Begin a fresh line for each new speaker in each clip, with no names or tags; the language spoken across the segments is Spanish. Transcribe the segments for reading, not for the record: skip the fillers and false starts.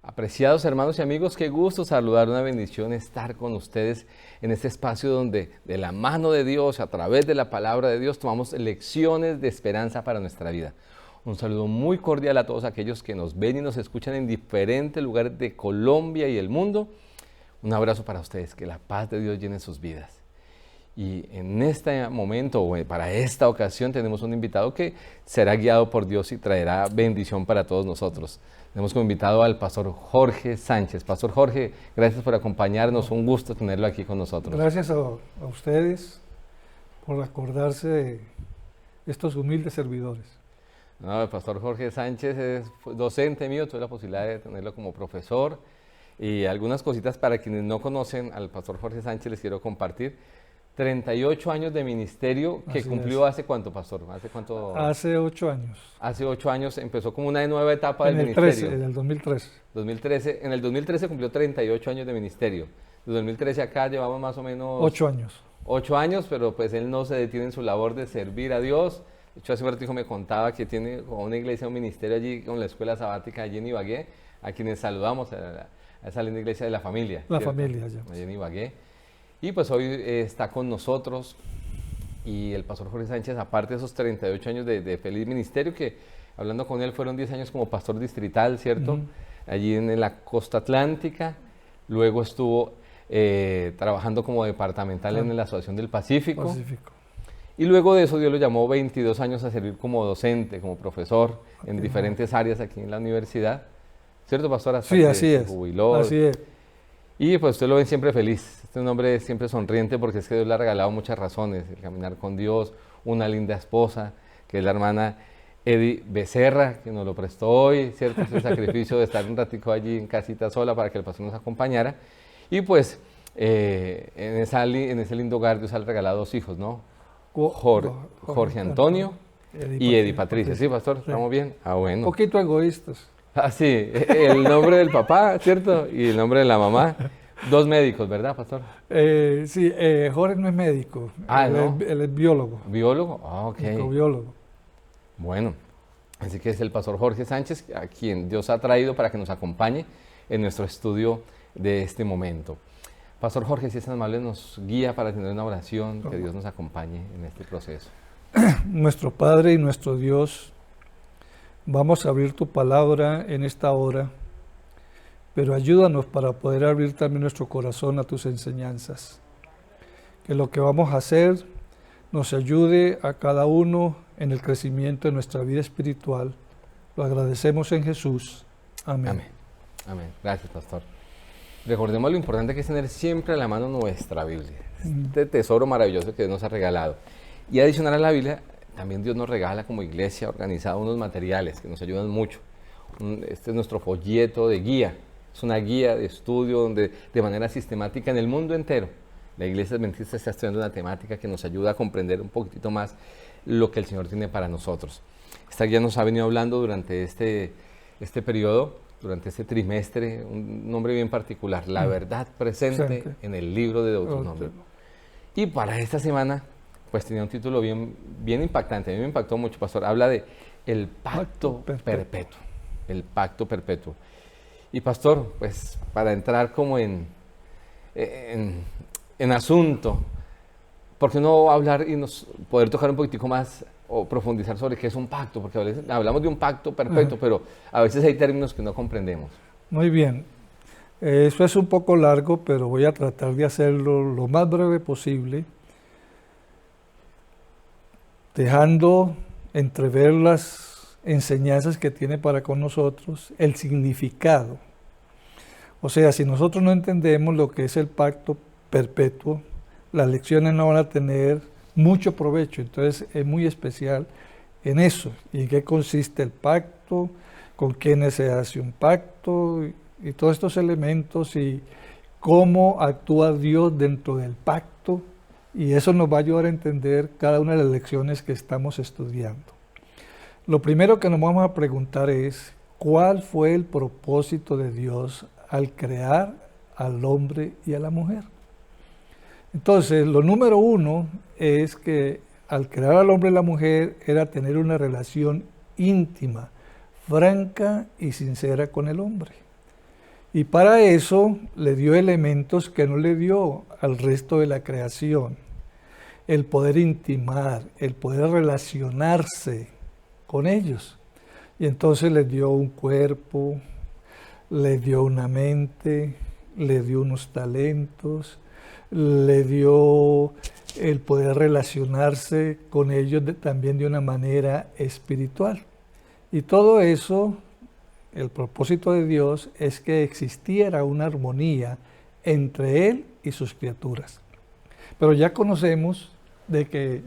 Apreciados hermanos y amigos, qué gusto saludar, una bendición estar con ustedes en este espacio donde de la mano de Dios, a través de la palabra de Dios, tomamos lecciones de esperanza para nuestra vida. Un saludo muy cordial a todos aquellos que nos ven y nos escuchan en diferentes lugares de Colombia y el mundo. Un abrazo para ustedes, que la paz de Dios llene sus vidas. Y en este momento, para esta ocasión, tenemos un invitado que será guiado por Dios y traerá bendición para todos nosotros. Tenemos como invitado al pastor Jorge Sánchez. Pastor Jorge, gracias por acompañarnos, un gusto tenerlo aquí con nosotros.
Gracias a ustedes por acordarse de estos humildes servidores.
No, el pastor Jorge Sánchez es docente mío, tuve la posibilidad de tenerlo como profesor. Y algunas cositas para quienes no conocen al pastor Jorge Sánchez les quiero compartir. 38 años de ministerio que cumplió hace cuánto, pastor, ¿hace cuánto?
Hace 8 años.
Hace 8 años empezó como una nueva etapa del ministerio.
En el 2013.
En el 2013 cumplió 38 años de ministerio. De 2013 acá llevamos más o menos
8 años.
8 años, pero pues él no se detiene en su labor de servir a Dios. De hecho, hace un ratito me contaba que tiene una iglesia, un ministerio allí con la escuela sabática allí en Ibagué, a quienes saludamos, a esa linda iglesia de la familia.
La
¿cierto?
familia, ya.
Allí en Ibagué. Y pues hoy está con nosotros y el pastor Jorge Sánchez, aparte de esos 38 años de feliz ministerio, que hablando con él fueron 10 años como pastor distrital, ¿cierto? Allí en la costa atlántica. Luego estuvo trabajando como departamental en la Asociación del Pacífico. Y luego de eso Dios lo llamó 22 años a servir como docente, como profesor en diferentes áreas aquí en la universidad. ¿Cierto, pastor? Hasta
sí, así es.
Jubiló.
Así es.
Y pues usted lo ven siempre feliz. Este es un hombre siempre sonriente porque es que Dios le ha regalado muchas razones. El caminar con Dios, una linda esposa, que es la hermana Edi Becerra, que nos lo prestó hoy, ¿cierto? Ese sacrificio de estar un ratico allí en casita sola para que el pastor nos acompañara. Y pues en ese lindo hogar Dios ha regalado 2 hijos, ¿no? Jorge Antonio y Edi Patricia. ¿Sí, pastor? ¿Estamos bien? Ah, bueno.
Un poquito egoístas.
Ah, sí, el nombre del papá, ¿cierto? Y el nombre de la mamá. 2 médicos, ¿verdad, pastor?
Sí, Jorge no es médico,
¿no?
Él es biólogo.
¿Biólogo? Ah, ok.
Microbiólogo.
Bueno, así que es el pastor Jorge Sánchez, a quien Dios ha traído para que nos acompañe en nuestro estudio de este momento. Pastor Jorge, si es tan amable, nos guía para tener una oración, que Dios nos acompañe en este proceso.
Nuestro Padre y nuestro Dios, vamos a abrir tu palabra en esta hora, pero ayúdanos para poder abrir también nuestro corazón a tus enseñanzas. Que lo que vamos a hacer nos ayude a cada uno en el crecimiento de nuestra vida espiritual. Lo agradecemos en Jesús. Amén.
Amén. Amén. Gracias, pastor. Recordemos lo importante que es tener siempre a la mano nuestra Biblia. Este tesoro maravilloso que Dios nos ha regalado. Y adicional a la Biblia, también Dios nos regala como iglesia organizada unos materiales que nos ayudan mucho. Este es nuestro folleto de guía. Es una guía de estudio donde de manera sistemática en el mundo entero la Iglesia Adventista está estudiando una temática que nos ayuda a comprender un poquitito más lo que el Señor tiene para nosotros. Esta guía nos ha venido hablando durante este periodo, durante este trimestre, un nombre bien particular, la verdad presente en el libro de Deuteronomio. Y para esta semana, pues tenía un título bien impactante, a mí me impactó mucho, pastor. Habla de el pacto perpetuo, el pacto perpetuo. Y pastor, pues para entrar como en asunto, ¿por qué no hablar y poder tocar un poquitico más o profundizar sobre qué es un pacto? Porque a veces hablamos de un pacto perpetuo, pero a veces hay términos que no comprendemos.
Muy bien. Eso es un poco largo, pero voy a tratar de hacerlo lo más breve posible, dejando entrever las enseñanzas que tiene para con nosotros, el significado. O sea, si nosotros no entendemos lo que es el pacto perpetuo, las lecciones no van a tener mucho provecho. Entonces es muy especial en eso, y en qué consiste el pacto, con quiénes se hace un pacto, y todos estos elementos, y cómo actúa Dios dentro del pacto, y eso nos va a ayudar a entender cada una de las lecciones que estamos estudiando. Lo primero que nos vamos a preguntar es, ¿cuál fue el propósito de Dios al crear al hombre y a la mujer? Entonces, lo número uno es que al crear al hombre y la mujer era tener una relación íntima, franca y sincera con el hombre. Y para eso le dio elementos que no le dio al resto de la creación. El poder intimar, el poder relacionarse con ellos. Y entonces les dio un cuerpo, le dio una mente, le dio unos talentos, le dio el poder relacionarse con ellos también de una manera espiritual. Y todo eso, el propósito de Dios es que existiera una armonía entre Él y sus criaturas. Pero ya conocemos de que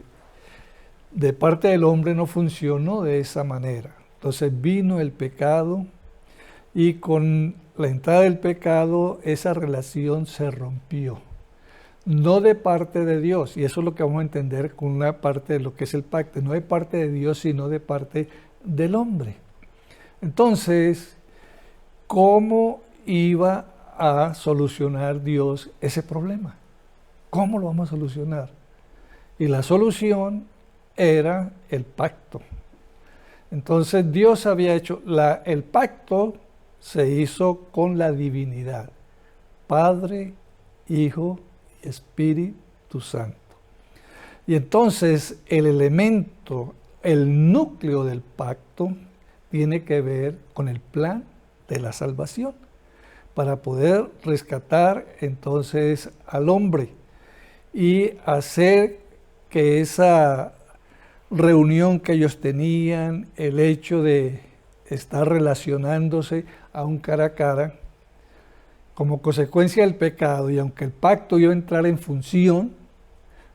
de parte del hombre no funcionó de esa manera. Entonces vino el pecado y con la entrada del pecado esa relación se rompió. No de parte de Dios, y eso es lo que vamos a entender con una parte de lo que es el pacto, no de parte de Dios, sino de parte del hombre. Entonces, ¿cómo iba a solucionar Dios ese problema? ¿Cómo lo vamos a solucionar? Y la solución era el pacto. Entonces Dios había hecho, el pacto se hizo con la divinidad, Padre, Hijo y Espíritu Santo. Y entonces el elemento, el núcleo del pacto tiene que ver con el plan de la salvación, para poder rescatar entonces al hombre y hacer que esa reunión que ellos tenían, el hecho de estar relacionándose aún cara a cara, como consecuencia del pecado, y aunque el pacto iba a entrar en función,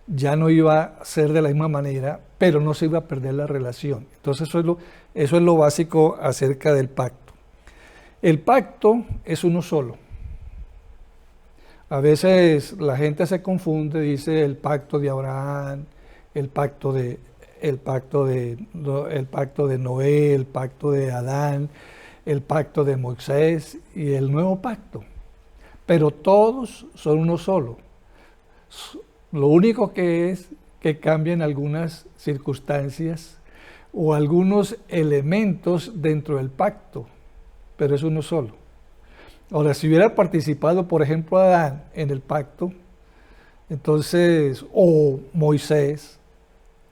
ya no iba a ser de la misma manera, pero no se iba a perder la relación. Entonces eso es lo básico acerca del pacto. El pacto es uno solo. A veces la gente se confunde, dice el pacto de Abraham, el pacto de Noé, el pacto de Adán, el pacto de Moisés y el nuevo pacto. Pero todos son uno solo. Lo único que es que cambian algunas circunstancias o algunos elementos dentro del pacto, pero es uno solo. Ahora, si hubiera participado, por ejemplo, Adán en el pacto, entonces, o Moisés,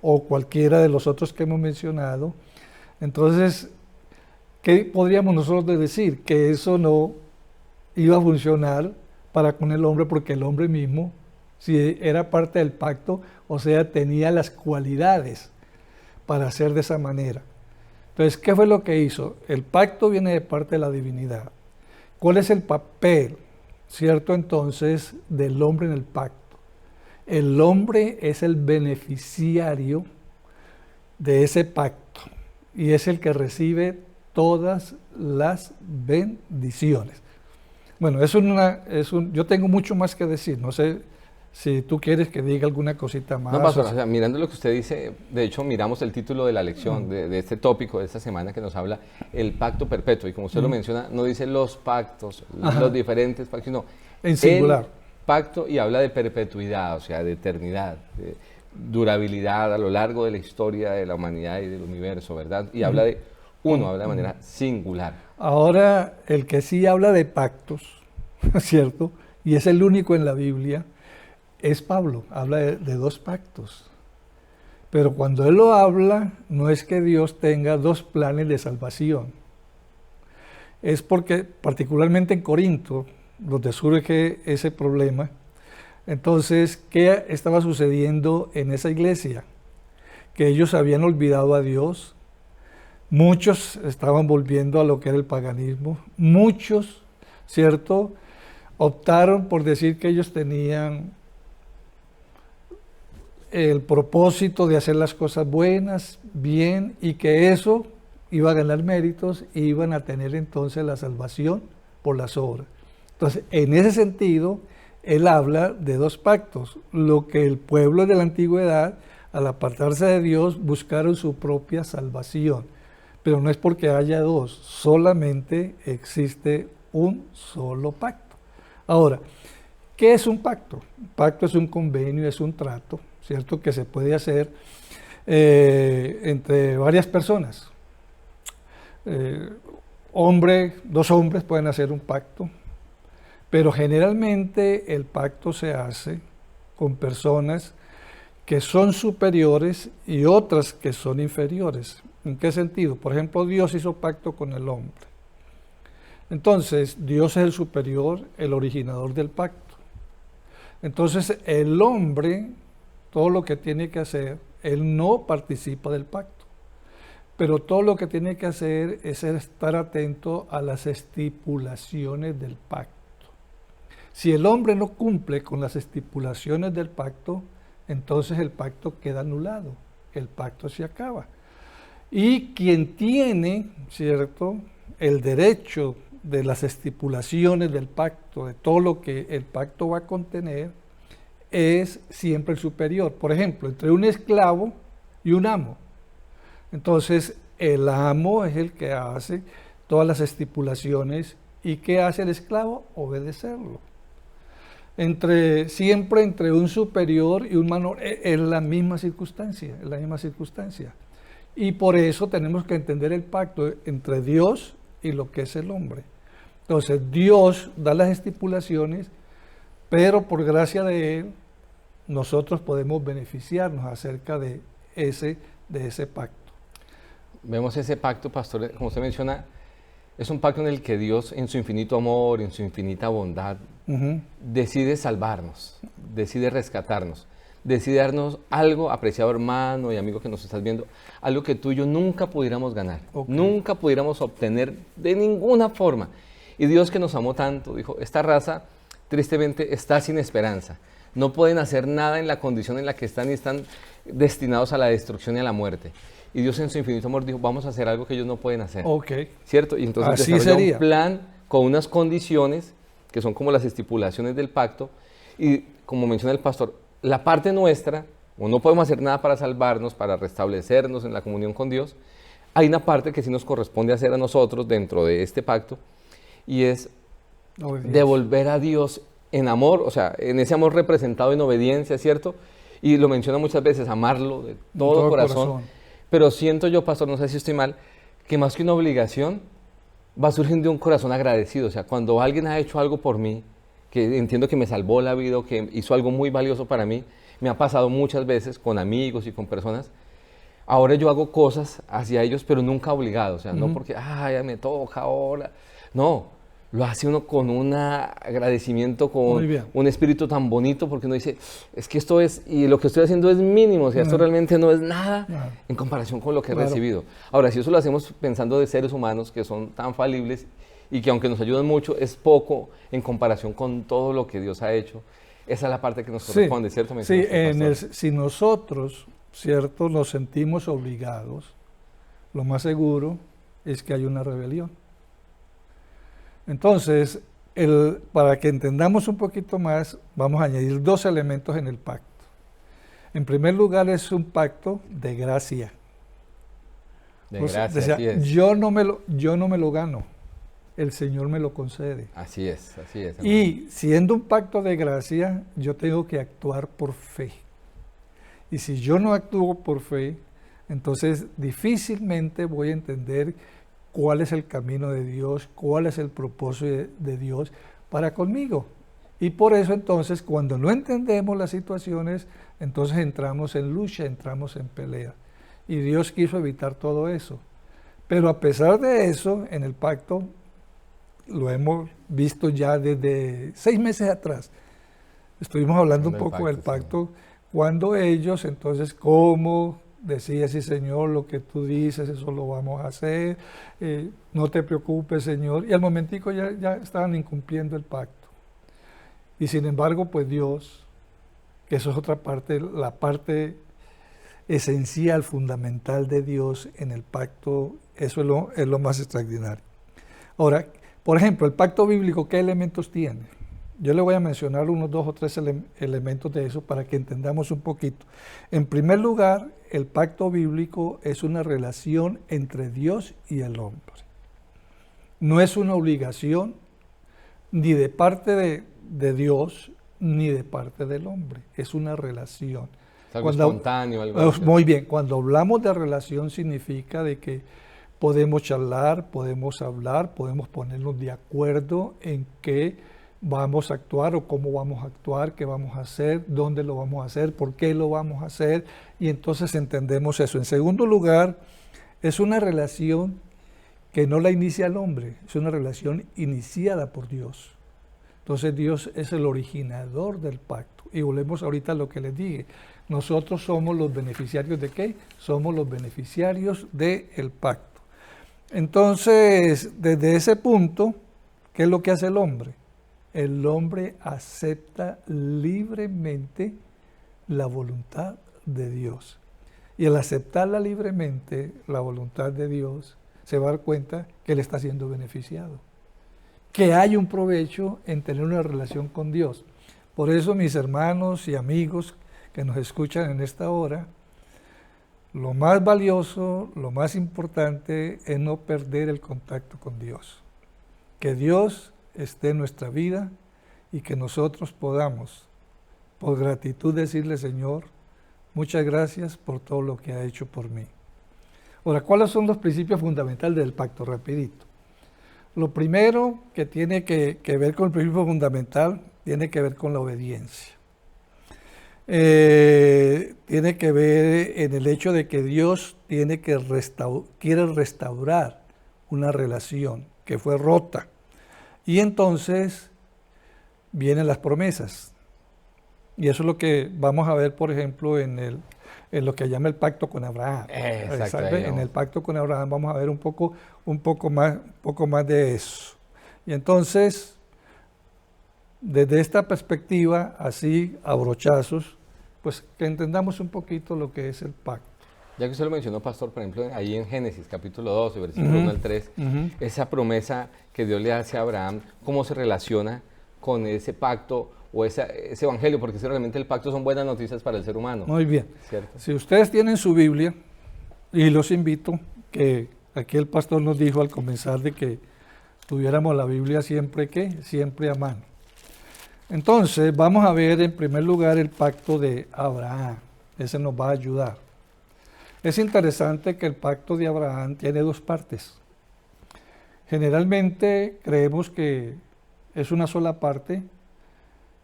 o cualquiera de los otros que hemos mencionado, entonces, ¿qué podríamos nosotros decir? Que eso no iba a funcionar para con el hombre, porque el hombre mismo, si era parte del pacto, o sea, tenía las cualidades para hacer de esa manera. Entonces, ¿qué fue lo que hizo? El pacto viene de parte de la divinidad. ¿Cuál es el papel, cierto, entonces, del hombre en el pacto? El hombre es el beneficiario de ese pacto y es el que recibe todas las bendiciones. Bueno, yo tengo mucho más que decir, no sé si tú quieres que diga alguna cosita más.
No, pastor, o sea, mirando lo que usted dice, de hecho miramos el título de la lección, de este tópico de esta semana que nos habla, el pacto perpetuo, y como usted lo menciona, no dice los pactos, los diferentes pactos, sino
en singular.
El pacto, y habla de perpetuidad, o sea, de eternidad, de durabilidad a lo largo de la historia de la humanidad y del universo, ¿verdad? Y habla de habla de manera singular.
Ahora, el que sí habla de pactos, ¿cierto? Y es el único en la Biblia, es Pablo, habla de dos pactos. Pero cuando él lo habla, no es que Dios tenga dos planes de salvación. Es porque, particularmente en Corinto, donde surge ese problema, entonces, ¿qué estaba sucediendo en esa iglesia? Que ellos habían olvidado a Dios, muchos estaban volviendo a lo que era el paganismo, muchos, ¿cierto?, optaron por decir que ellos tenían el propósito de hacer las cosas buenas, bien, y que eso iba a ganar méritos y iban a tener entonces la salvación por las obras. Entonces, en ese sentido, él habla de dos pactos, lo que el pueblo de la antigüedad, al apartarse de Dios, buscaron su propia salvación. Pero no es porque haya dos, solamente existe un solo pacto. Ahora, ¿Qué es un pacto? Un pacto es un convenio, es un trato, ¿cierto? Que se puede hacer entre varias personas. Dos hombres pueden hacer un pacto, pero generalmente el pacto se hace con personas que son superiores y otras que son inferiores. ¿En qué sentido? Por ejemplo, Dios hizo pacto con el hombre. Entonces, Dios es el superior, el originador del pacto. Entonces, el hombre, todo lo que tiene que hacer, él no participa del pacto, pero todo lo que tiene que hacer es estar atento a las estipulaciones del pacto. Si el hombre no cumple con las estipulaciones del pacto, entonces el pacto queda anulado, el pacto se acaba. Y quien tiene, ¿cierto?, el derecho de las estipulaciones del pacto, de todo lo que el pacto va a contener, es siempre el superior. Por ejemplo, entre un esclavo y un amo. Entonces, el amo es el que hace todas las estipulaciones. ¿Y qué hace el esclavo? Obedecerlo. Siempre entre un superior y un menor es la misma circunstancia, es la misma circunstancia. Y por eso tenemos que entender el pacto entre Dios y lo que es el hombre. Entonces, Dios da las estipulaciones, pero por gracia de Él, nosotros podemos beneficiarnos acerca de ese pacto.
Vemos ese pacto, pastor, como usted menciona, es un pacto en el que Dios, en su infinito amor, en su infinita bondad, decide salvarnos, decide rescatarnos, decide darnos algo, apreciado hermano y amigo que nos estás viendo, algo que tú y yo nunca pudiéramos ganar, nunca pudiéramos obtener de ninguna forma. Y Dios, que nos amó tanto, dijo, esta raza tristemente está sin esperanza. No pueden hacer nada en la condición en la que están y están destinados a la destrucción y a la muerte. Y Dios, en su infinito amor, dijo, vamos a hacer algo que ellos no pueden hacer. ¿Cierto? Y entonces desarrolla un plan con unas condiciones que son como las estipulaciones del pacto. Y como menciona el pastor, la parte nuestra, o no podemos hacer nada para salvarnos, para restablecernos en la comunión con Dios. Hay una parte que sí nos corresponde hacer a nosotros dentro de este pacto, y es devolver a Dios en amor, o sea, en ese amor representado en obediencia, ¿cierto? Y lo menciona muchas veces, amarlo de todo corazón. Pero siento yo, pastor, no sé si estoy mal, que más que una obligación, va surgiendo de un corazón agradecido. O sea, cuando alguien ha hecho algo por mí, que entiendo que me salvó la vida, o que hizo algo muy valioso para mí, me ha pasado muchas veces con amigos y con personas. Ahora yo hago cosas hacia ellos, pero nunca obligado. O sea, no porque, ya me toca ahora. No. Lo hace uno con un agradecimiento, con un espíritu tan bonito, porque uno dice, es que esto es, y lo que estoy haciendo es mínimo, o sea, esto realmente no es nada en comparación con lo que he recibido. Ahora, si eso lo hacemos pensando de seres humanos que son tan falibles y que aunque nos ayudan mucho, es poco en comparación con todo lo que Dios ha hecho, esa es la parte que nos corresponde, ¿cierto?
Sí, si nosotros, ¿cierto?, nos sentimos obligados, lo más seguro es que hay una rebelión. Entonces, para que entendamos un poquito más, vamos a añadir dos elementos en el pacto. En primer lugar, es un pacto de gracia.
De gracia, así es.
Yo no me lo gano, el Señor me lo concede.
Así es, hermano.
Y siendo un pacto de gracia, yo tengo que actuar por fe. Y si yo no actúo por fe, entonces difícilmente voy a entender cuál es el camino de Dios, cuál es el propósito de Dios para conmigo. Y por eso entonces, cuando no entendemos las situaciones, entonces entramos en lucha, entramos en pelea. Y Dios quiso evitar todo eso. Pero a pesar de eso, en el pacto, lo hemos visto ya desde 6 meses atrás. Estuvimos hablando un poco del pacto, cuando ellos, entonces, ¿cómo? Decía, sí, Señor, lo que tú dices, eso lo vamos a hacer, no te preocupes, Señor. Y al momentico ya estaban incumpliendo el pacto. Y sin embargo, pues Dios, que eso es otra parte, la parte esencial, fundamental de Dios en el pacto, eso es lo más extraordinario. Ahora, por ejemplo, el pacto bíblico, ¿qué elementos tiene? Yo le voy a mencionar unos 2 o 3 elementos de eso para que entendamos un poquito. En primer lugar, el pacto bíblico es una relación entre Dios y el hombre. No es una obligación ni de parte de Dios ni de parte del hombre, es una relación.
Es algo espontáneo, algo así.
Muy bien, cuando hablamos de relación significa de que podemos charlar, podemos hablar, podemos ponernos de acuerdo en qué vamos a actuar o cómo vamos a actuar, qué vamos a hacer, dónde lo vamos a hacer, por qué lo vamos a hacer, y entonces entendemos eso. En segundo lugar, es una relación que no la inicia el hombre, es una relación iniciada por Dios. Entonces Dios es el originador del pacto. Y volvemos ahorita a lo que les dije. Nosotros somos los beneficiarios ¿de qué? Somos los beneficiarios del pacto. Entonces, desde ese punto, ¿qué es lo que hace el hombre? El hombre acepta libremente la voluntad de Dios. Y al aceptarla libremente, la voluntad de Dios, se va a dar cuenta que él está siendo beneficiado, que hay un provecho en tener una relación con Dios. Por eso, mis hermanos y amigos que nos escuchan en esta hora, lo más valioso, lo más importante es no perder el contacto con Dios. Que Dios esté en nuestra vida y que nosotros podamos, por gratitud, decirle: Señor, muchas gracias por todo lo que ha hecho por mí. Ahora, ¿cuáles son los principios fundamentales del pacto? Rapidito. Lo primero que tiene que ver con el principio fundamental tiene que ver con la obediencia. Tiene que ver en el hecho de que Dios quiere restaurar una relación que fue rota. Y entonces vienen las promesas. Y eso es lo que vamos a ver, por ejemplo, en lo que llama el pacto con Abraham. En el pacto con Abraham vamos a ver un poco más de eso. Y entonces, desde esta perspectiva, así a brochazos, pues que entendamos un poquito lo que es el pacto.
Ya que usted lo mencionó, pastor, por ejemplo, ahí en Génesis, capítulo 12, versículo 1 al 3, esa promesa que Dios le hace a Abraham, ¿cómo se relaciona con ese pacto o ese evangelio? Porque realmente el pacto son buenas noticias para el ser humano.
Muy bien.
¿Cierto?
Si ustedes tienen su Biblia, y los invito, que aquí el pastor nos dijo al comenzar de que tuviéramos la Biblia siempre a mano. Entonces, vamos a ver en primer lugar el pacto de Abraham. Ese nos va a ayudar. Es interesante que el pacto de Abraham tiene dos partes. Generalmente creemos que es una sola parte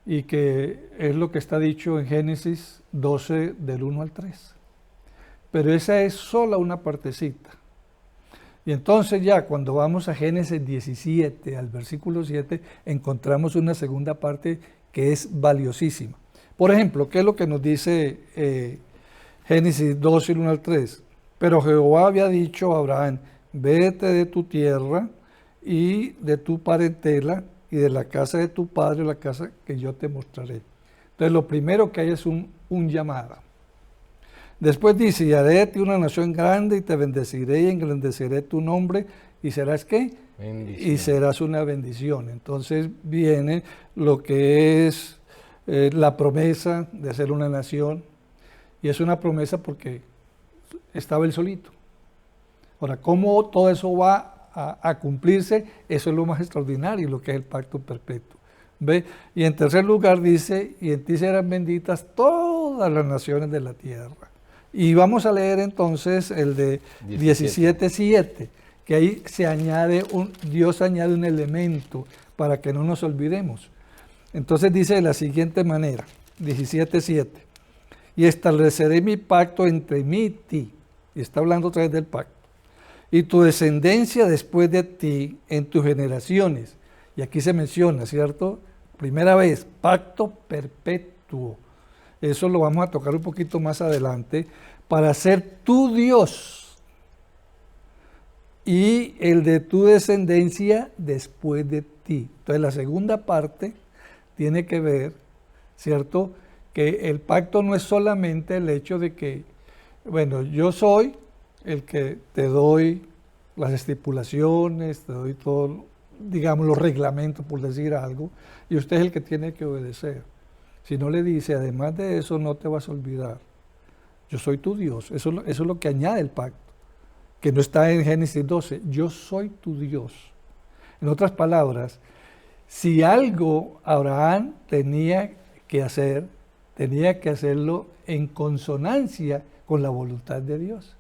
y que es lo que está dicho en Génesis 12 del 1 al 3. Pero esa es sola una partecita. Y entonces ya cuando vamos a Génesis 17 al versículo 7 encontramos una segunda parte que es valiosísima. Por ejemplo, ¿qué es lo que nos dice Génesis 12, 1 al 3? Pero Jehová había dicho a Abraham: vete de tu tierra y de tu parentela y de la casa de tu padre, la casa que yo te mostraré. Entonces lo primero que hay es un llamado. Después dice: y haré de ti una nación grande y te bendeciré y engrandeceré tu nombre y serás ¿qué?
Bendición.
Y serás una bendición. Entonces viene lo que es la promesa de ser una nación, y es una promesa porque estaba él solito. Ahora, ¿cómo todo eso va a cumplirse? Eso es lo más extraordinario, lo que es el pacto perpetuo. ¿Ve? Y en tercer lugar dice: y en ti serán benditas todas las naciones de la tierra. Y vamos a leer entonces el de 17:7, que ahí Dios añade un elemento para que no nos olvidemos. Entonces dice de la siguiente manera, 17:7, y estableceré mi pacto entre mí y ti, y está hablando otra vez del pacto, y tu descendencia después de ti en tus generaciones. Y aquí se menciona, ¿cierto? Primera vez, pacto perpetuo. Eso lo vamos a tocar un poquito más adelante, para ser tu Dios y el de tu descendencia después de ti. Entonces la segunda parte tiene que ver, ¿cierto? Que el pacto no es solamente el hecho de que, bueno, yo soy el que te doy las estipulaciones, te doy todo, digamos, los reglamentos, por decir algo, y usted es el que tiene que obedecer. Si no le dice, además de eso, no te vas a olvidar. Yo soy tu Dios. Eso es lo que añade el pacto, que no está en Génesis 12. Yo soy tu Dios. En otras palabras, si algo Abraham tenía que hacer, tenía que hacerlo en consonancia con la voluntad de Dios.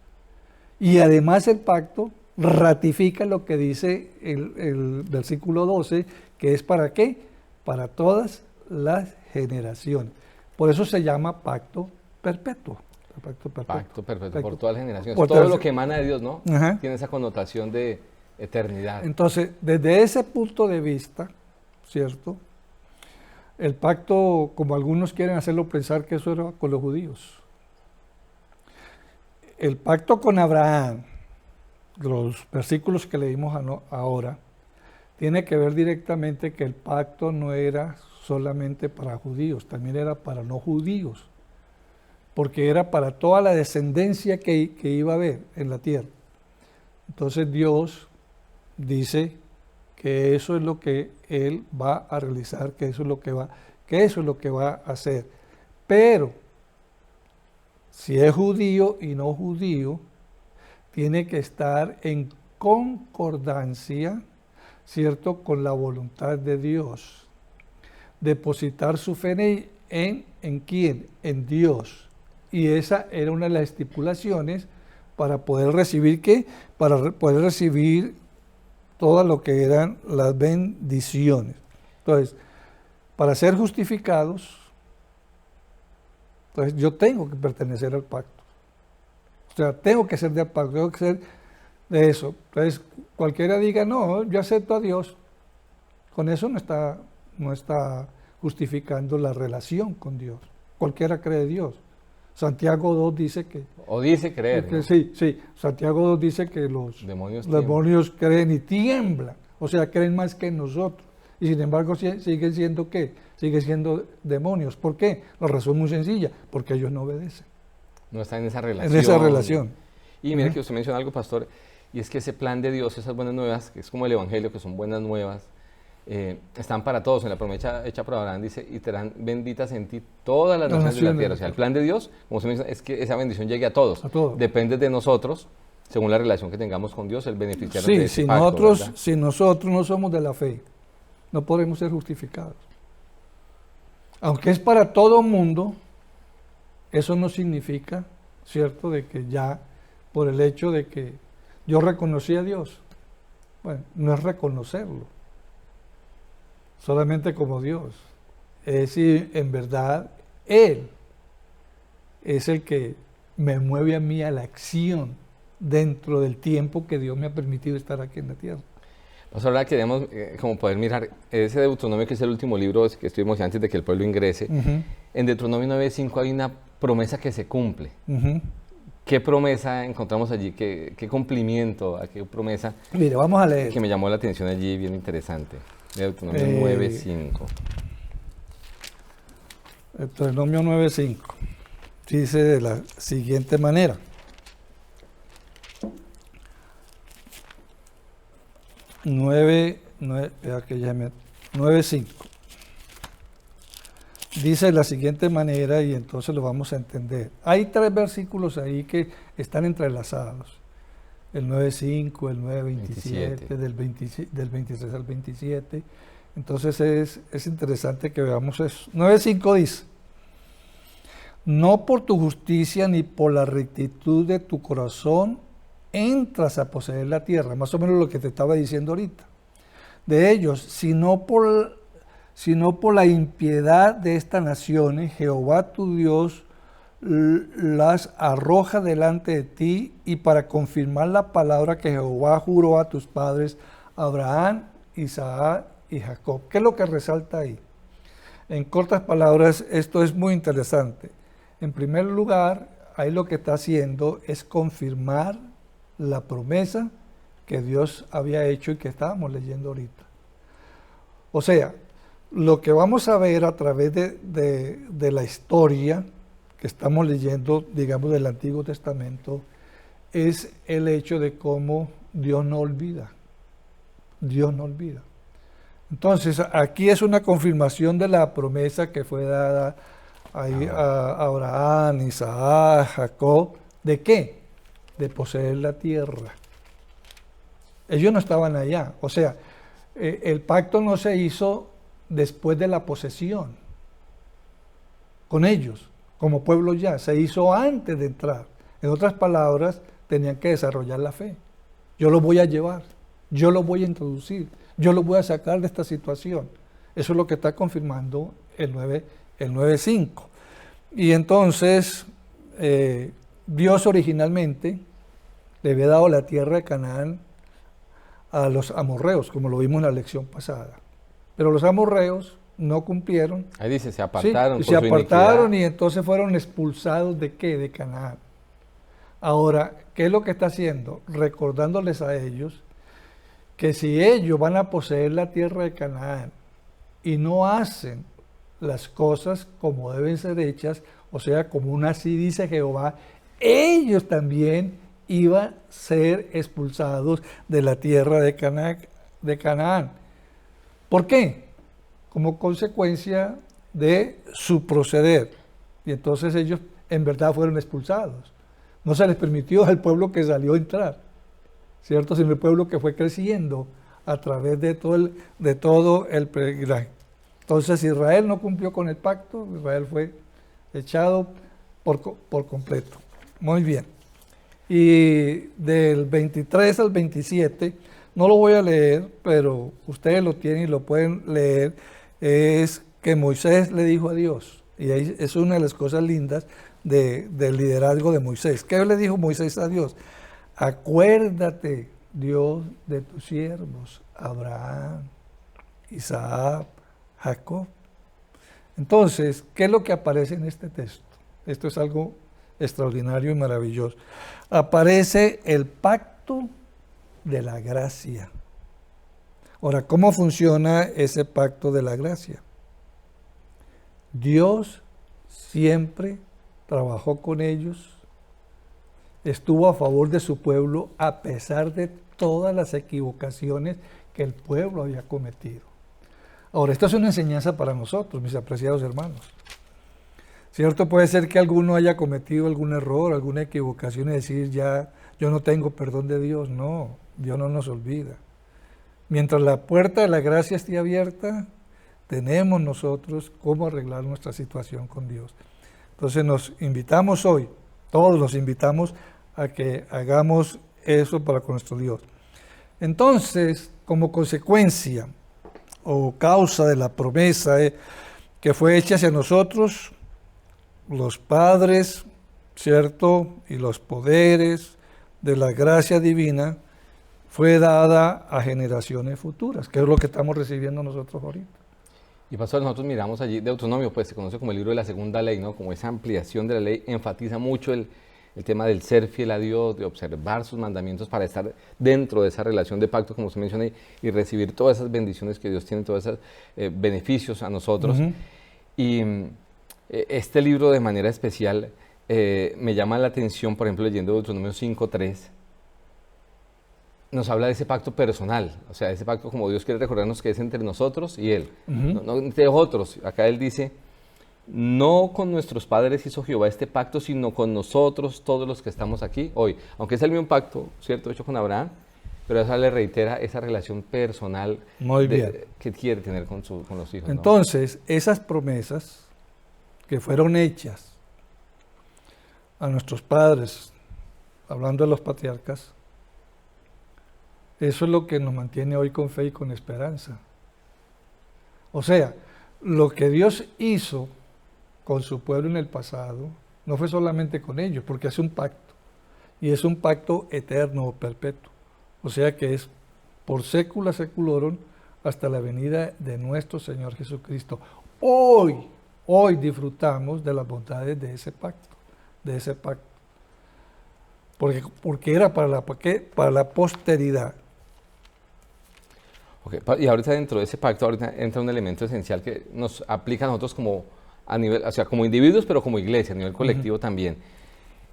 Y además el pacto ratifica lo que dice el versículo 12, que es ¿para qué? Para todas las generaciones. Por eso se llama pacto perpetuo.
Pacto perfecto, por todas las generaciones.
Por
Todo
todas-
lo que emana de Dios, ¿no?
Ajá.
Tiene esa connotación de eternidad.
Entonces, desde ese punto de vista, ¿cierto? El pacto, como algunos quieren hacerlo pensar que eso era con los judíos. El pacto con Abraham, los versículos que leímos ahora, tiene que ver directamente que el pacto no era solamente para judíos, también era para no judíos, porque era para toda la descendencia que iba a haber en la tierra. Entonces Dios dice que eso es lo que Él va a realizar, que eso es lo que va a hacer. Pero si es judío y no judío, tiene que estar en concordancia, ¿cierto?, con la voluntad de Dios. Depositar su fe ¿en quién? En Dios. Y esa era una de las estipulaciones para poder recibir ¿qué? Para poder recibir todo lo que eran las bendiciones. Entonces, para ser justificados, entonces yo tengo que pertenecer al pacto. O sea, tengo que ser del pacto, tengo que ser de eso. Entonces, cualquiera diga, no, yo acepto a Dios. Con eso no está justificando la relación con Dios. Cualquiera cree en Dios. Santiago 2 dice que...
O dice creer, ¿no?
Sí, Santiago 2 dice que los demonios creen y tiemblan. O sea, creen más que nosotros. Y sin embargo siguen siendo ¿qué? Siguen siendo demonios. ¿Por qué? La razón muy sencilla, porque ellos no obedecen.
No está en esa relación.
En esa relación.
Y mira que usted menciona algo, pastor, y es que ese plan de Dios, esas buenas nuevas, que es como el Evangelio, que son buenas nuevas, están para todos. En la promesa hecha por Abraham dice, y serán benditas en ti todas las naciones de la tierra. O sea, el plan de Dios, como usted menciona, es que esa bendición llegue a todos.
A todos.
Depende de nosotros, según la relación que tengamos con Dios, el beneficiarnos
Sí,
de ese pacto,
si nosotros no somos de la fe, no podemos ser justificados. Aunque es para todo mundo, eso no significa, ¿cierto?, de que ya por el hecho de que yo reconocí a Dios, bueno, no es reconocerlo solamente como Dios, es si en verdad Él es el que me mueve a mí a la acción dentro del tiempo que Dios me ha permitido estar aquí en la tierra.
Pues ahora queremos como poder mirar ese Deuteronomio, que es el último libro que estuvimos antes de que el pueblo ingrese. En Deuteronomio 9:5 hay una promesa que se cumple. ¿Qué promesa encontramos allí? ¿Qué cumplimiento? ¿A qué promesa?
Mire, vamos a leer.
Que me llamó la atención allí, bien interesante. Deuteronomio 9:5.
Deuteronomio 9:5 dice de la siguiente manera. Vea que ya 9:5. Dice de la siguiente manera, y entonces lo vamos a entender. Hay 3 versículos ahí que están entrelazados. El 9:5, el 9:27, del 23 al 27. Entonces es interesante que veamos eso. 9:5 dice, no por tu justicia ni por la rectitud de tu corazón entras a poseer la tierra, más o menos lo que te estaba diciendo ahorita, de ellos, sino por la impiedad de estas naciones, Jehová tu Dios las arroja delante de ti, y para confirmar la palabra que Jehová juró a tus padres, Abraham, Isaac y Jacob. ¿Qué es lo que resalta ahí? En cortas palabras, esto es muy interesante. En primer lugar, ahí lo que está haciendo es confirmar la promesa que Dios había hecho y que estábamos leyendo ahorita. O sea, lo que vamos a ver a través de la historia que estamos leyendo, digamos, del Antiguo Testamento, es el hecho de cómo Dios no olvida. Dios no olvida. Entonces, aquí es una confirmación de la promesa que fue dada ahí a Abraham, Isaac, Jacob. ¿De qué? De poseer la tierra. Ellos no estaban allá. O sea, el pacto no se hizo después de la posesión. con ellos, como pueblo ya, se hizo antes de entrar. En otras palabras, tenían que desarrollar la fe. Yo los voy a llevar, yo los voy a introducir, yo los voy a sacar de esta situación. Eso es lo que está confirmando el 9.5. Y entonces, Dios originalmente le había dado la tierra de Canaán a los amorreos, como lo vimos en la lección pasada. Pero los amorreos no cumplieron.
Ahí dice, se apartaron.
Sí, se apartaron y entonces fueron expulsados ¿de qué? De Canaán. Ahora, ¿qué es lo que está haciendo? Recordándoles a ellos que si ellos van a poseer la tierra de Canaán y no hacen las cosas como deben ser hechas, o sea, como así dice Jehová, ellos también iban a ser expulsados de la tierra de Canaán. ¿Por qué? Como consecuencia de su proceder. Y entonces ellos en verdad fueron expulsados. No se les permitió al pueblo que salió entrar, ¿cierto? Sino el pueblo que fue creciendo a través de todo el peregrinaje. Entonces Israel no cumplió con el pacto, Israel fue echado por completo. Muy bien. Y del 23 al 27, no lo voy a leer, pero ustedes lo tienen y lo pueden leer, es que Moisés le dijo a Dios, y ahí es una de las cosas lindas del liderazgo de Moisés. ¿Qué le dijo Moisés a Dios? Acuérdate, Dios, de tus siervos, Abraham, Isaac, Jacob. Entonces, ¿qué es lo que aparece en este texto? Esto es algo extraordinario y maravilloso. Aparece el pacto de la gracia. Ahora, ¿cómo funciona ese pacto de la gracia? Dios siempre trabajó con ellos, estuvo a favor de su pueblo a pesar de todas las equivocaciones que el pueblo había cometido. Ahora, esto es una enseñanza para nosotros, mis apreciados hermanos. Cierto, puede ser que alguno haya cometido algún error, alguna equivocación y decir, ya, yo no tengo perdón de Dios. No, Dios no nos olvida. Mientras la puerta de la gracia esté abierta, tenemos nosotros cómo arreglar nuestra situación con Dios. Entonces nos invitamos hoy, todos los invitamos a que hagamos eso para con nuestro Dios. Entonces, como consecuencia o causa de la promesa que fue hecha hacia nosotros, los padres, ¿cierto? Y los poderes de la gracia divina fue dada a generaciones futuras, que es lo que estamos recibiendo nosotros ahorita.
Y pastor, nosotros miramos allí Deuteronomio, pues se conoce como el libro de la segunda ley, ¿no? Como esa ampliación de la ley, enfatiza mucho el tema del ser fiel a Dios, de observar sus mandamientos para estar dentro de esa relación de pacto, como usted menciona, y recibir todas esas bendiciones que Dios tiene, todos esos beneficios a nosotros. Y este libro de manera especial me llama la atención, por ejemplo, leyendo Deuteronomio 5.3, nos habla de ese pacto personal, o sea, ese pacto como Dios quiere recordarnos que es entre nosotros y Él, no entre otros. Acá Él dice, no con nuestros padres hizo Jehová este pacto, sino con nosotros, todos los que estamos aquí hoy. Aunque es el mismo pacto, ¿cierto?, hecho con Abraham, pero esa le reitera esa relación personal que quiere tener con los hijos.
Entonces, ¿no? Esas promesas que fueron hechas a nuestros padres, hablando de los patriarcas, eso es lo que nos mantiene hoy con fe y con esperanza. O sea, lo que Dios hizo con su pueblo en el pasado, no fue solamente con ellos, porque es un pacto, y es un pacto eterno o perpetuo. O sea que es por sécula seculorum hasta la venida de nuestro Señor Jesucristo. Hoy disfrutamos de las bondades de ese pacto, porque era para la posteridad.
Okay. Y ahorita dentro de ese pacto entra un elemento esencial que nos aplica a nosotros como a nivel, o sea, como individuos, pero como iglesia, a nivel colectivo también.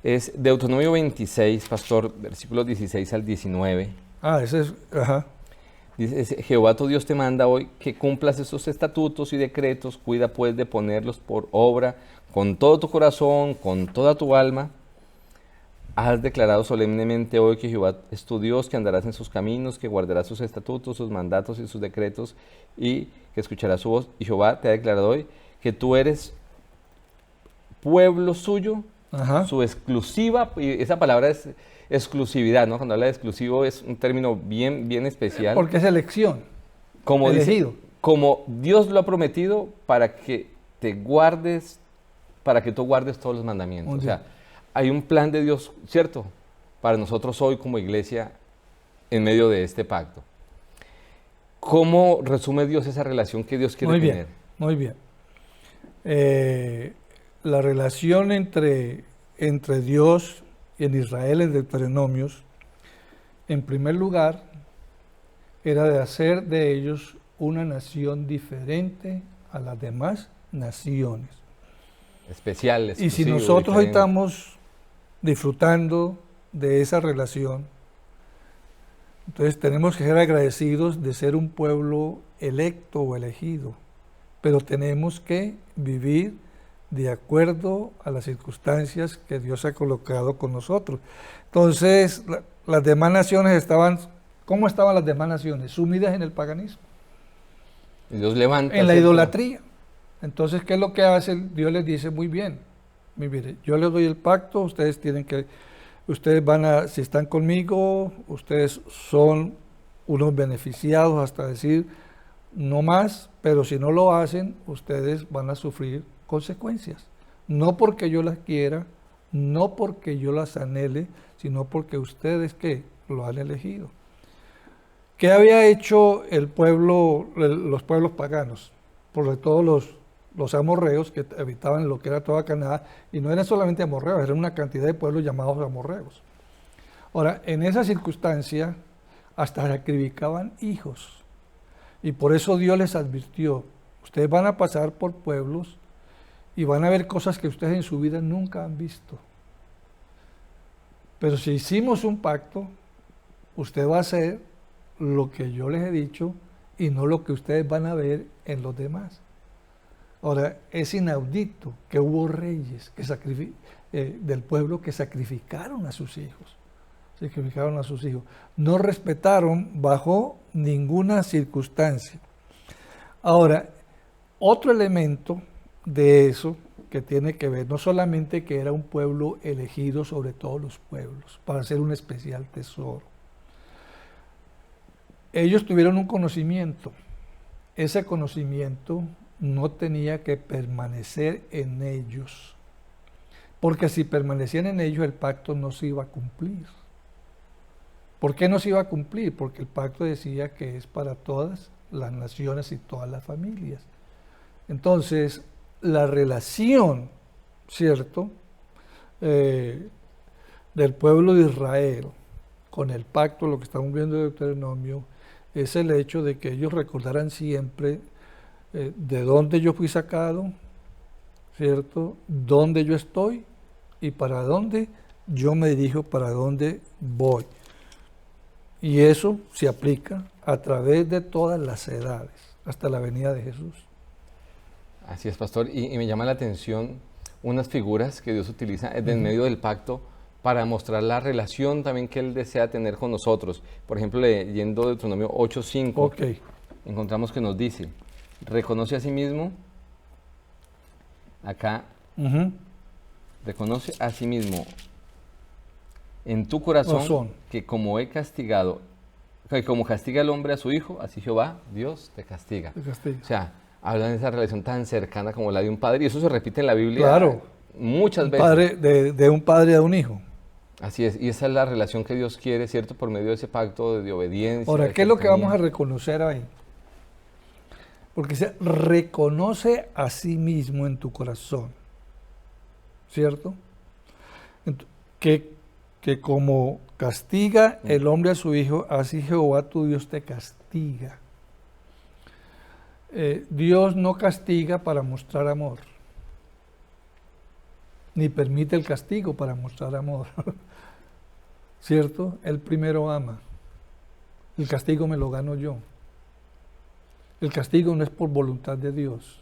Es Deuteronomio 26, pastor, versículos 16 al 19.
Ese es,
Dice, Jehová tu Dios te manda hoy que cumplas esos estatutos y decretos, cuida pues de ponerlos por obra con todo tu corazón, con toda tu alma. Has declarado solemnemente hoy que Jehová es tu Dios, que andarás en sus caminos, que guardarás sus estatutos, sus mandatos y sus decretos, y que escucharás su voz. Y Jehová te ha declarado hoy que tú eres pueblo suyo,
Ajá.
su exclusiva, y esa palabra es exclusividad, ¿no? Cuando habla de exclusivo es un término bien, bien especial.
Porque es elección,
Como
elegido.
dice, como Dios lo ha prometido para que te guardes, para que tú guardes todos los mandamientos.
Muy
O sea,
bien.
hay un plan de Dios, ¿cierto? Para nosotros hoy como iglesia en medio de este pacto. ¿Cómo resume Dios esa relación que Dios quiere
Muy
tener?
bien, muy bien. La relación entre Dios y en Israel en Deuteronomios, en primer lugar, era de hacer de ellos una nación diferente a las demás naciones.
Especial,
Y si
exclusivo,
nosotros hoy
diferente.
estamos disfrutando de esa relación, entonces tenemos que ser agradecidos de ser un pueblo electo o elegido, pero tenemos que vivir de acuerdo a las circunstancias que Dios ha colocado con nosotros. Entonces, las demás naciones estaban, ¿cómo estaban las demás naciones? Sumidas en el paganismo,
Y Dios levanta,
en la
¿cierto?
idolatría. Entonces, ¿qué es lo que hace? Dios les dice, muy bien, mire, yo les doy el pacto, ustedes tienen que, ustedes van a, si están conmigo, ustedes son unos beneficiados hasta decir no más, pero si no lo hacen, ustedes van a sufrir consecuencias. No porque yo las quiera, no porque yo las anhele, sino porque ustedes ¿qué? Lo han elegido. ¿Qué había hecho el pueblo, los pueblos paganos? Sobre todo los amorreos que habitaban lo que era toda Canaán, y no eran solamente amorreos, eran una cantidad de pueblos llamados amorreos. Ahora, en esa circunstancia, hasta sacrificaban hijos. Y por eso Dios les advirtió, ustedes van a pasar por pueblos y van a ver cosas que ustedes en su vida nunca han visto. Pero si hicimos un pacto, usted va a hacer lo que yo les he dicho y no lo que ustedes van a ver en los demás. Ahora, es inaudito que hubo reyes del pueblo que sacrificaron a sus hijos. Sacrificaron a sus hijos. No respetaron bajo ninguna circunstancia. Ahora, otro elemento de eso que tiene que ver, no solamente que era un pueblo elegido sobre todos los pueblos, para ser un especial tesoro. Ellos tuvieron un conocimiento. Ese conocimiento no tenía que permanecer en ellos, porque si permanecían en ellos el pacto no se iba a cumplir. ¿Por qué no se iba a cumplir? Porque el pacto decía que es para todas las naciones y todas las familias. Entonces, la relación, ¿cierto?, del pueblo de Israel con el pacto, lo que estamos viendo de Deuteronomio, es el hecho de que ellos recordaran siempre de dónde yo fui sacado, ¿cierto?, dónde yo estoy y para dónde yo me dirijo, para dónde voy. Y eso se aplica a través de todas las edades, hasta la venida de Jesús.
Así es, pastor. Y me llama la atención unas figuras que Dios utiliza en medio del pacto para mostrar la relación también que Él desea tener con nosotros. Por ejemplo, leyendo Deuteronomio 8:5,
Ok.
encontramos que nos dice, reconoce a sí mismo, acá, reconoce a sí mismo en tu corazón que como he castigado, que como castiga el hombre a su hijo, así Jehová, Dios, te castiga.
Te castiga.
O sea, hablan de esa relación tan cercana como la de un padre, y eso se repite en la Biblia
Claro.
muchas veces.
Padre, de un padre a un hijo.
Así es, y esa es la relación que Dios quiere, ¿cierto? Por medio de ese pacto de obediencia.
Ahora,
de
¿qué es lo que
cercanía.
vamos a reconocer ahí? Porque se reconoce a sí mismo en tu corazón, ¿cierto? Que como castiga el hombre a su hijo, así Jehová tu Dios te castiga. Dios no castiga para mostrar amor, ni permite el castigo para mostrar amor, ¿cierto? Él primero ama. El castigo me lo gano yo. El castigo no es por voluntad de Dios.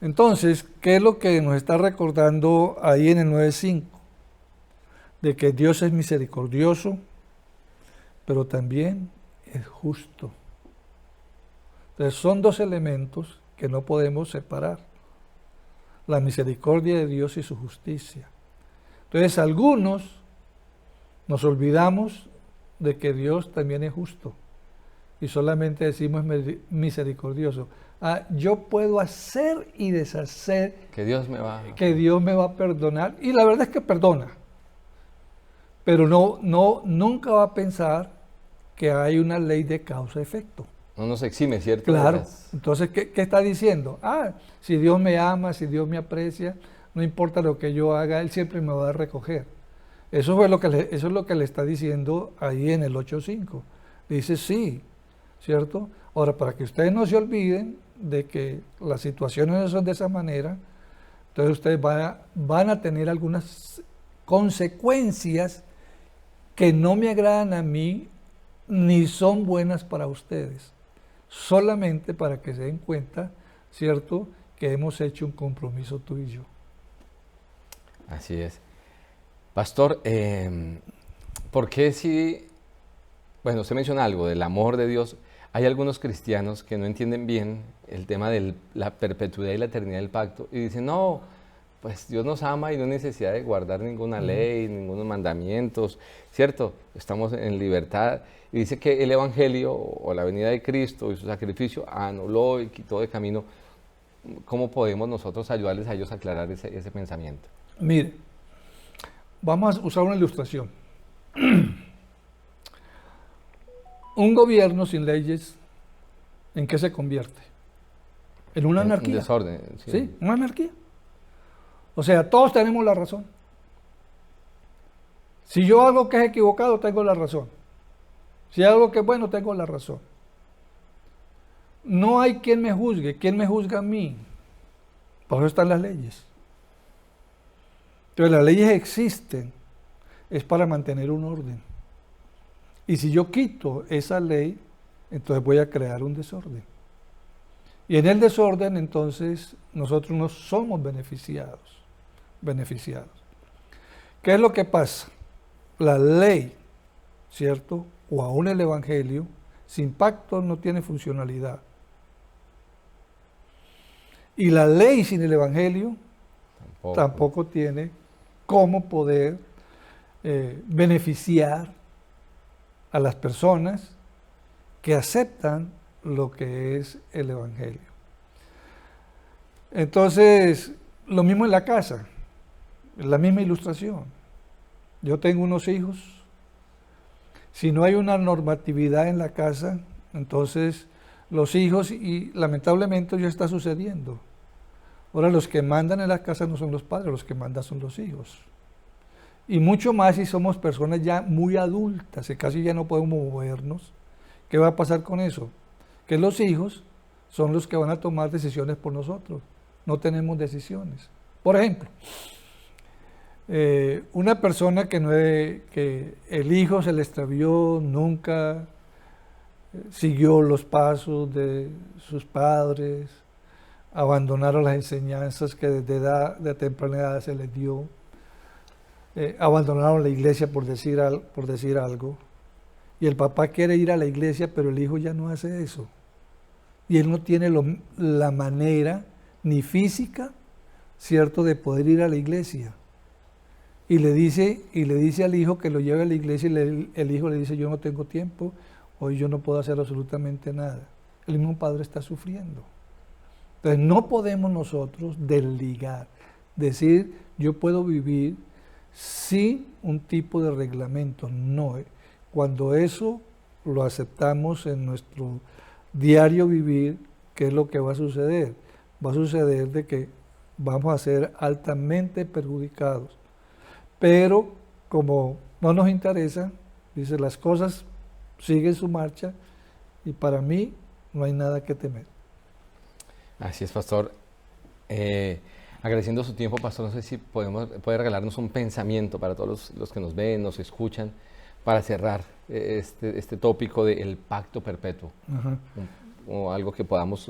Entonces, ¿qué es lo que nos está recordando ahí en el 9:5? De que Dios es misericordioso, pero también es justo. Entonces, son dos elementos que no podemos separar. la misericordia de Dios y su justicia. Entonces, algunos nos olvidamos de que Dios también es justo y solamente decimos misericordioso. Yo puedo hacer y deshacer,
Que Dios me va.
que Dios me va a perdonar, y la verdad es que perdona, pero nunca va a pensar que hay una ley de causa-efecto.
No nos exime, ¿cierto?
Claro. Entonces, ¿qué está diciendo? Si Dios me ama, si Dios me aprecia, no importa lo que yo haga, Él siempre me va a recoger. Eso es lo que le está diciendo ahí en el 8.5. Dice sí, ¿cierto? Ahora, para que ustedes no se olviden de que las situaciones no son de esa manera, entonces ustedes van a tener algunas consecuencias que no me agradan a mí ni son buenas para ustedes. Solamente para que se den cuenta, ¿cierto?, que hemos hecho un compromiso tú y yo.
Así es. Pastor, ¿por qué si, bueno, usted menciona algo del amor de Dios, hay algunos cristianos que no entienden bien el tema de la perpetuidad y la eternidad del pacto y dicen, no, pues Dios nos ama y no hay necesidad de guardar ninguna ley, ningunos mandamientos, ¿cierto? Estamos en libertad. Y dice que el Evangelio o la venida de Cristo y su sacrificio anuló y quitó de camino. ¿Cómo podemos nosotros ayudarles a ellos a aclarar ese pensamiento?
Mire, vamos a usar una ilustración. Un gobierno sin leyes, ¿en qué se convierte? En una anarquía.
Un desorden.
Sí, una anarquía. O sea, todos tenemos la razón. Si yo hago que es equivocado, tengo la razón. Si hago que es bueno, tengo la razón. No hay quien me juzgue. ¿Quién me juzga a mí? Por eso están las leyes. Entonces las leyes existen, es para mantener un orden. Y si yo quito esa ley, entonces voy a crear un desorden. Y en el desorden, entonces, nosotros no somos beneficiados. ¿Qué es lo que pasa? La ley, ¿cierto?, o aún el Evangelio, sin pacto no tiene funcionalidad. Y la ley sin el Evangelio tampoco tiene cómo poder beneficiar a las personas que aceptan lo que es el Evangelio. Entonces, lo mismo en la casa, la misma ilustración. Yo tengo unos hijos. Si no hay una normatividad en la casa, entonces los hijos, y lamentablemente ya está sucediendo. Ahora los que mandan en la casa no son los padres, los que mandan son los hijos. Y mucho más si somos personas ya muy adultas, y casi ya no podemos movernos. ¿Qué va a pasar con eso? Que los hijos son los que van a tomar decisiones por nosotros. No tenemos decisiones. Por ejemplo, una persona que el hijo se le extravió, nunca siguió los pasos de sus padres, abandonaron las enseñanzas que de temprana edad se les dio, abandonaron la iglesia por decir algo, y el papá quiere ir a la iglesia, pero el hijo ya no hace eso. Y él no tiene la manera ni física, ¿cierto?, de poder ir a la iglesia. Y le dice al hijo que lo lleve a la iglesia, y el hijo le dice, yo no tengo tiempo, hoy yo no puedo hacer absolutamente nada. El mismo padre está sufriendo. Entonces no podemos nosotros desligar, decir, yo puedo vivir sin un tipo de reglamento. No, cuando eso lo aceptamos en nuestro diario vivir, ¿qué es lo que va a suceder? Va a suceder de que vamos a ser altamente perjudicados. Pero como no nos interesa, dice, las cosas siguen su marcha y para mí no hay nada que temer.
Así es, pastor. Agradeciendo su tiempo, pastor, no sé si puede regalarnos un pensamiento para todos los que nos ven, nos escuchan, para cerrar este tópico del pacto perpetuo.
Ajá.
O algo que podamos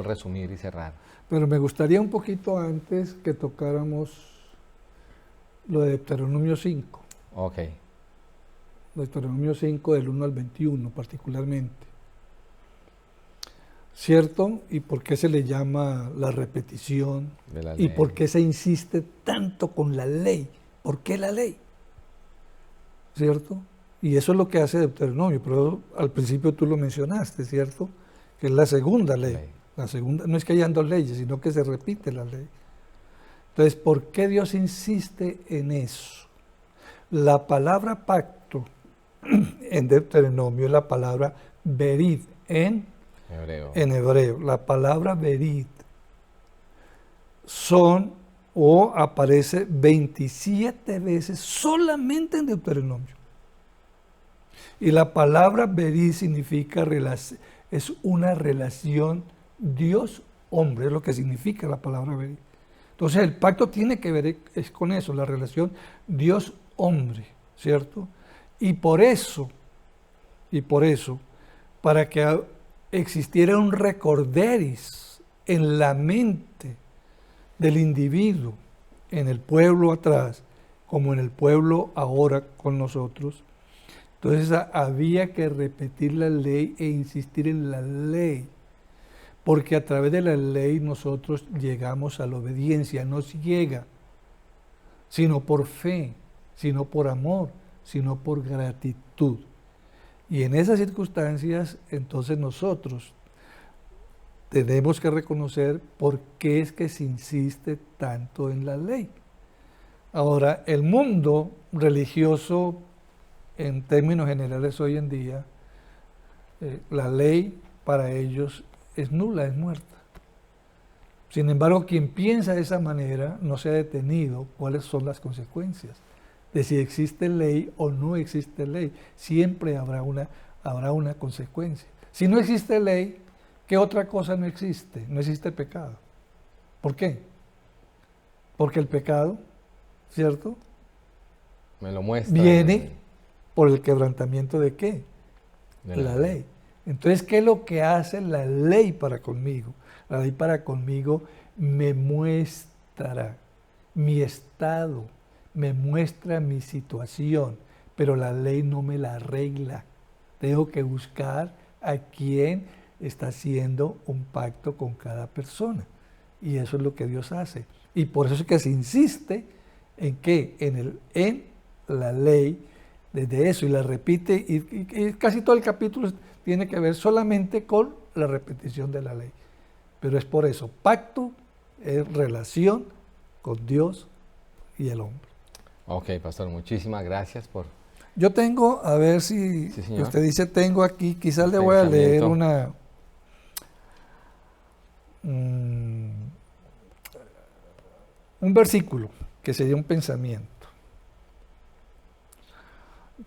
resumir y cerrar.
Pero me gustaría un poquito antes que tocáramos lo de Deuteronomio 5.
Ok.
Deuteronomio 5 del 1 al 21 particularmente. ¿cierto? ¿Y por qué se le llama la repetición?
De la
¿Y
ley.
por qué se insiste tanto con la ley? ¿Por qué la ley? ¿Cierto? Y eso es lo que hace Deuteronomio, pero al principio tú lo mencionaste, ¿cierto? Que es la segunda ley.
Ley.
La segunda, no es que hayan dos leyes, sino que se repite la ley. Entonces, ¿por qué Dios insiste en eso? La palabra pacto en Deuteronomio es la palabra berit
Hebreo.
en hebreo. La palabra berit son o aparece 27 veces solamente en Deuteronomio. Y la palabra berit significa es una relación Dios-hombre, es lo que significa la palabra berit. Entonces el pacto tiene que ver es con eso, la relación Dios-hombre, ¿cierto? Y por eso, para que existiera un recorderis en la mente del individuo, en el pueblo atrás, como en el pueblo ahora con nosotros, entonces había que repetir la ley e insistir en la ley, porque a través de la ley nosotros llegamos a la obediencia, no ciega, sino por fe, sino por amor, sino por gratitud. Y en esas circunstancias, entonces nosotros tenemos que reconocer por qué es que se insiste tanto en la ley. Ahora, el mundo religioso, en términos generales hoy en día, la ley para ellos es nula, es muerta. Sin embargo, quien piensa de esa manera no se ha detenido cuáles son las consecuencias de si existe ley o no existe ley. Siempre habrá una consecuencia. Si no existe ley, ¿qué otra cosa no existe? No existe pecado. ¿Por qué? Porque el pecado, ¿cierto?
Me lo muestra.
Viene por el quebrantamiento de ¿qué?
De
La ley. Entonces, ¿qué es lo que hace la ley para conmigo? La ley para conmigo me muestra mi estado, me muestra mi situación, pero la ley no me la arregla. Tengo que buscar a quien está haciendo un pacto con cada persona. Y eso es lo que Dios hace. Y por eso es que se insiste en que en la ley, desde eso, y la repite, y casi todo el capítulo tiene que ver solamente con la repetición de la ley. Pero es por eso, pacto es relación con Dios y el hombre.
Ok, pastor, muchísimas gracias por...
Yo tengo, a ver si
Sí, señor.
usted dice tengo aquí, quizás le voy a leer
Pensamiento.
un versículo que sería un pensamiento,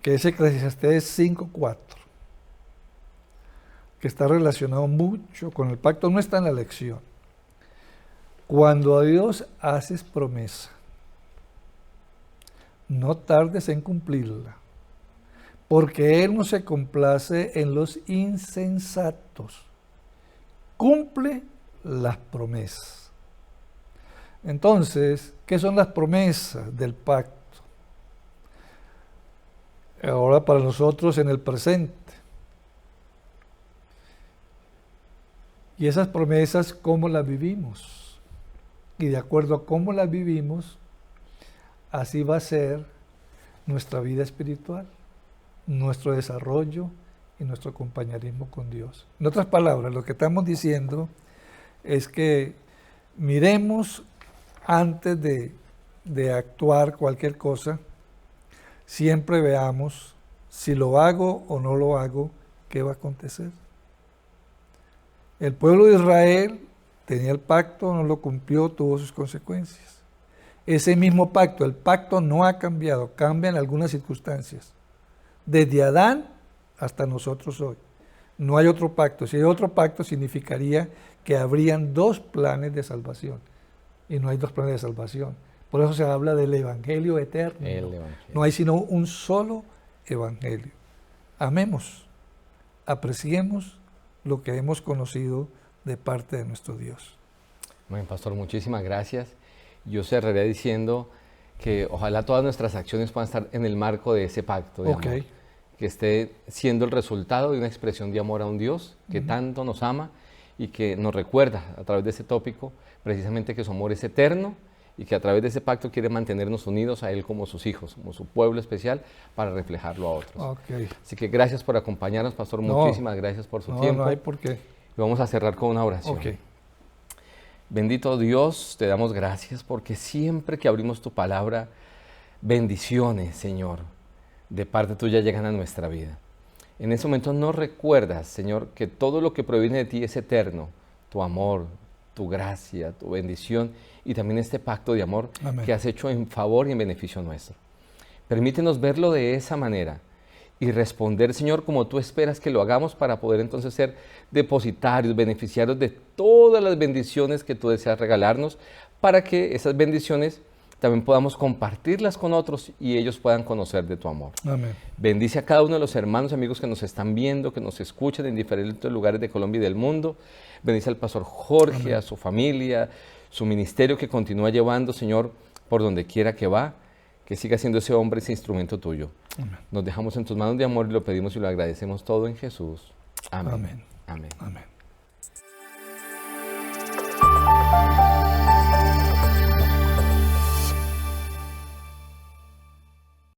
que es Eclesiastés 5:4, que está relacionado mucho con el pacto, no está en la lección. Cuando a Dios haces promesa, no tardes en cumplirla, porque Él no se complace en los insensatos. Cumple las promesas. Entonces, ¿qué son las promesas del pacto? Ahora para nosotros en el presente. Y esas promesas, ¿cómo las vivimos? Y de acuerdo a cómo las vivimos, así va a ser nuestra vida espiritual, nuestro desarrollo y nuestro compañerismo con Dios. En otras palabras, lo que estamos diciendo es que miremos antes de actuar cualquier cosa, siempre veamos si lo hago o no lo hago, qué va a acontecer. El pueblo de Israel tenía el pacto, no lo cumplió, tuvo sus consecuencias. Ese mismo pacto, el pacto no ha cambiado, cambia en algunas circunstancias. Desde Adán hasta nosotros hoy. No hay otro pacto. Si hay otro pacto, significaría que habrían dos planes de salvación. Y no hay dos planes de salvación. Por eso se habla del evangelio eterno.
El evangelio.
No hay sino un solo evangelio. Amemos, apreciemos lo que hemos conocido de parte de nuestro Dios.
Bueno, pastor, muchísimas gracias. Yo cerraré diciendo que ojalá todas nuestras acciones puedan estar en el marco de ese pacto de amor, que esté siendo el resultado de una expresión de amor a un Dios que tanto nos ama y que nos recuerda a través de ese tópico precisamente que su amor es eterno y que a través de ese pacto quiere mantenernos unidos a Él como sus hijos, como su pueblo especial, para reflejarlo a otros.
Ok.
Así que gracias por acompañarnos, pastor,
No,
muchísimas gracias por su tiempo.
No hay por qué.
Y vamos a cerrar con una oración.
Ok.
Bendito Dios, te damos gracias porque siempre que abrimos tu palabra, bendiciones, Señor, de parte tuya llegan a nuestra vida. En ese momento nos recuerdas, Señor, que todo lo que proviene de ti es eterno, tu amor, tu gracia, tu bendición y también este pacto de amor
Amén.
que has hecho en favor y en beneficio nuestro. Permítenos verlo de esa manera y responder, Señor, como tú esperas que lo hagamos para poder entonces ser depositarios, beneficiarios de todas las bendiciones que tú deseas regalarnos, para que esas bendiciones también podamos compartirlas con otros y ellos puedan conocer de tu amor.
Amén.
Bendice a cada uno de los hermanos y amigos que nos están viendo, que nos escuchan en diferentes lugares de Colombia y del mundo. Bendice al pastor Jorge,
Amén.
a su familia, su ministerio que continúa llevando, Señor, por donde quiera que va, que siga siendo ese hombre, ese instrumento tuyo.
Amén.
Nos dejamos en tus manos de amor y lo pedimos y lo agradecemos todo en Jesús. Amén.
Amén.
Amén.
Amén.